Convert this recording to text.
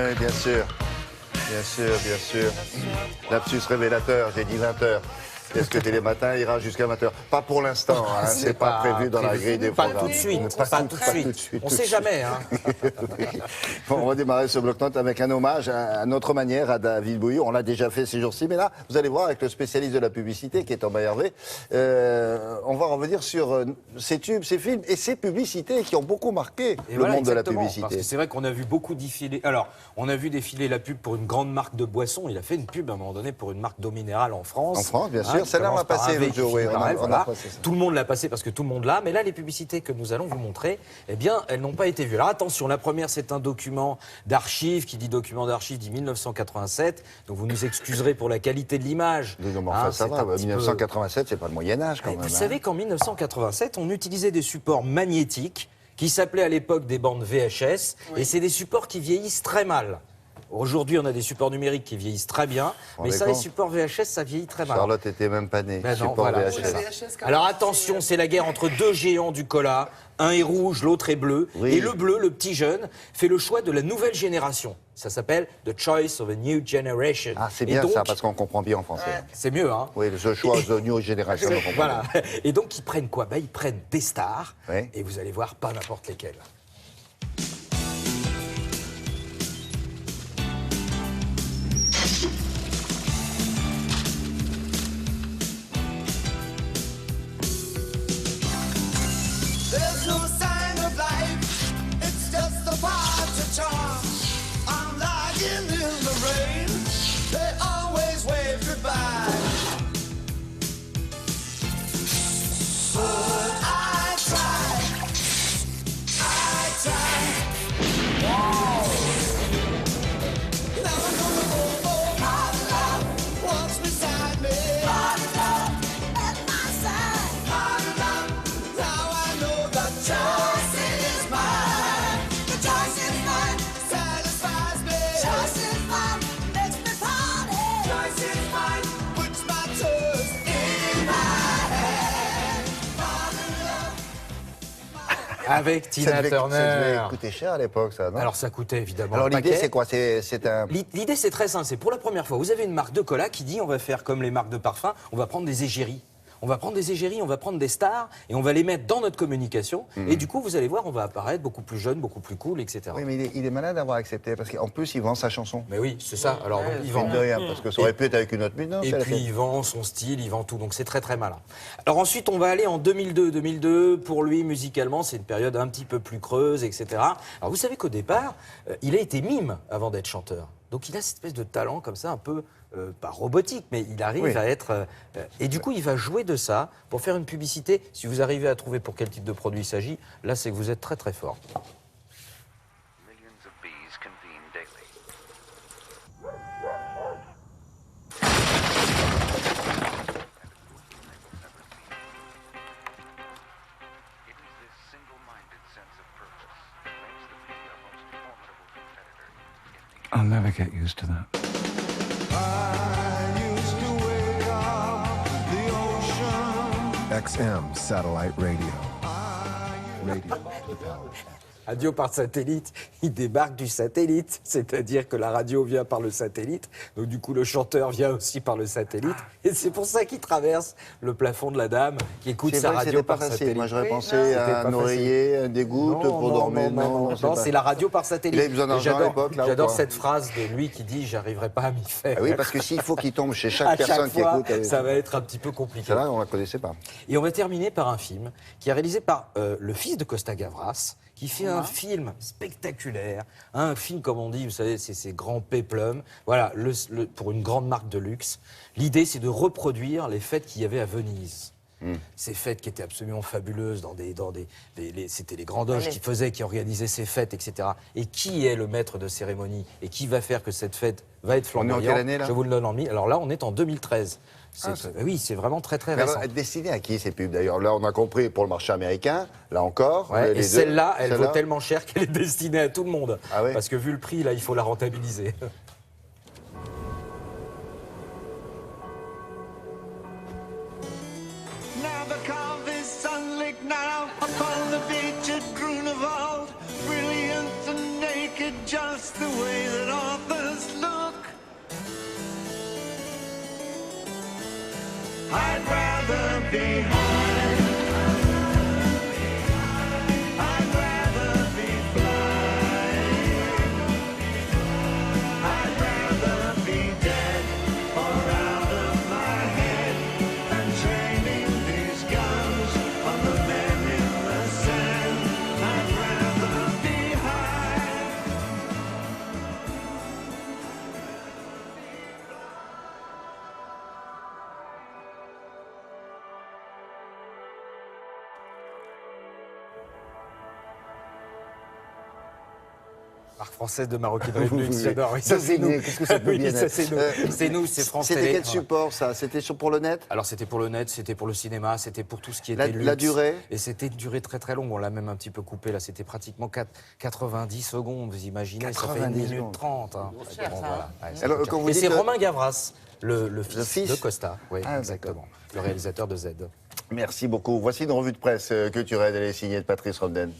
Oui, bien sûr. Bien sûr, bien sûr. Lapsus révélateur, j'ai dit 20h. Est-ce que Télématin ira jusqu'à 20h? Pas pour l'instant, hein, c'est pas prévu dans la grille des pas programmes. Tout de suite, pas tout de suite. On tout sait de jamais. Hein. Oui. Bon, on va démarrer ce bloc-notes avec un hommage à notre manière à David Bouillon. On l'a déjà fait ces jours-ci, mais là, vous allez voir avec le spécialiste de la publicité qui est Thomas Hervé, on va revenir sur ces tubes, ces films et ces publicités qui ont beaucoup marqué le monde de la publicité. Parce que c'est vrai qu'on a vu beaucoup défiler. Alors, on a vu défiler la pub pour une grande marque de boissons. Il a fait une pub à un moment donné pour une marque d'eau minérale en France. En France, bien sûr. Celle-là, on l'a passé l'autre jour. Oui, on a passé ça. Tout le monde l'a passé parce que tout le monde l'a. Mais là, les publicités que nous allons vous montrer, eh bien, elles n'ont pas été vues. Alors attention, la première, c'est un document d'archives. Qui dit document d'archives dit 1987. Donc vous nous excuserez pour la qualité de l'image. Enfin, ça va. 1987, c'est pas le Moyen-Âge quand même. Vous savez qu'en 1987, on utilisait des supports magnétiques qui s'appelaient à l'époque des bandes VHS. Oui. Et c'est des supports qui vieillissent très mal. Aujourd'hui, on a des supports numériques qui vieillissent très bien, mais ça, les supports VHS, ça vieillit très mal. Charlotte était même pas née. Ben non, voilà, VHS. Alors attention, c'est la guerre entre deux géants du cola. Un est rouge, l'autre est bleu. Oui. Et le bleu, le petit jeune, fait le choix de la nouvelle génération. Ça s'appelle The Choice of a New Generation. Ah, c'est bien donc, ça, parce qu'on comprend bien en français. Ouais. C'est mieux, hein? Oui, The Choice of a New Generation. Voilà. Et donc, ils prennent quoi? Ben, ils prennent des stars, oui. Et vous allez voir, pas n'importe lesquelles. Avec Tina Turner. Ça devait coûter cher à l'époque, ça, non? Alors, ça coûtait évidemment. Alors, l'idée, c'est quoi? L'idée, c'est très simple. C'est pour la première fois. Vous avez une marque de cola qui dit on va faire comme les marques de parfum, on va prendre des égéries. On va prendre des égéries, on va prendre des stars et on va les mettre dans notre communication. Et du coup, vous allez voir, on va apparaître beaucoup plus jeune, beaucoup plus cool, etc. Oui, mais il est malade d'avoir accepté parce qu'en plus, il vend sa chanson. Mais oui, c'est ça. Alors, donc, il vend de rien parce que ça aurait pu être avec une autre musique. Et puis, il vend son style, il vend tout. Donc, c'est très, très malin. Alors, ensuite, on va aller en 2002. 2002, pour lui, musicalement, c'est une période un petit peu plus creuse, etc. Alors, vous savez qu'au départ, il a été mime avant d'être chanteur. Donc, il a cette espèce de talent comme ça, un peu... pas robotique, mais il arrive à être... et du coup, il va jouer de ça pour faire une publicité. Si vous arrivez à trouver pour quel type de produit il s'agit, là, c'est que vous êtes très, très fort. I'll never get used to that. XM Satellite Radio. Radio the power. Radio par satellite, il débarque du satellite, c'est-à-dire que la radio vient par le satellite, donc du coup le chanteur vient aussi par le satellite, et c'est pour ça qu'il traverse le plafond de la dame, qui écoute sa radio par satellite. Moi j'aurais pensé à un oreiller, des gouttes pour dormir. Non, c'est la radio par satellite. Il a besoin d'argent à l'époque, là. J'adore cette phrase de lui qui dit « j'arriverai pas à m'y faire ». Ah oui, parce que s'il faut qu'il tombe chez chaque personne qui écoute... Ça va être un petit peu compliqué. Celle-là, on la connaissait pas. Et on va terminer par un film qui est réalisé par le fils de Costa Gavras, qui fait un film spectaculaire, un film, comme on dit, vous savez, c'est ces grands péplums, voilà, pour une grande marque de luxe. L'idée, c'est de reproduire les fêtes qu'il y avait à Venise. Ces fêtes qui étaient absolument fabuleuses, c'était les grands doges qui organisaient ces fêtes, etc. Et qui est le maître de cérémonie et qui va faire que cette fête va être flamboyante? On est en quelle année, là? Je vous le donne en mille. Alors là, on est en 2013. Oui, c'est vraiment très très récent. Destiné à qui ces pubs d'ailleurs? Là, on a compris pour le marché américain, là encore. Ouais, et celle-là, elle vaut tellement cher qu'elle est destinée à tout le monde. Ah ouais? Parce que vu le prix, là, il faut la rentabiliser. Just the way that all I'd rather be high. I'd rather be flying. I'd rather be dead or out of my head than training these guns on the men in the sand. I'd rather be high. Marque française de maroquinerie de Oui, luxe, oui. j'adore. Oui, ça c'est Devinez, nous. qu'est-ce que ça peut Oui, bien ça être c'est nous. C'est nous, c'est français. C'était quel Voilà. support ça? C'était pour le net? Alors c'était pour le net, c'était pour le cinéma, c'était pour tout ce qui était La luxe. durée? Et c'était une durée très très longue, on l'a même un petit peu coupé là, c'était pratiquement 90 secondes, vous imaginez, ça fait 1 90 minute secondes. 30. Hein. cher, ça, voilà. Ouais, c'est Alors, cher. quand vous Et dites c'est que- Romain Gavras, le fils, fils de Costa, oui, Ah, exactement, le réalisateur de Z. Merci beaucoup. Voici une revue de presse culturelle, elle est signée de Patrice Robden.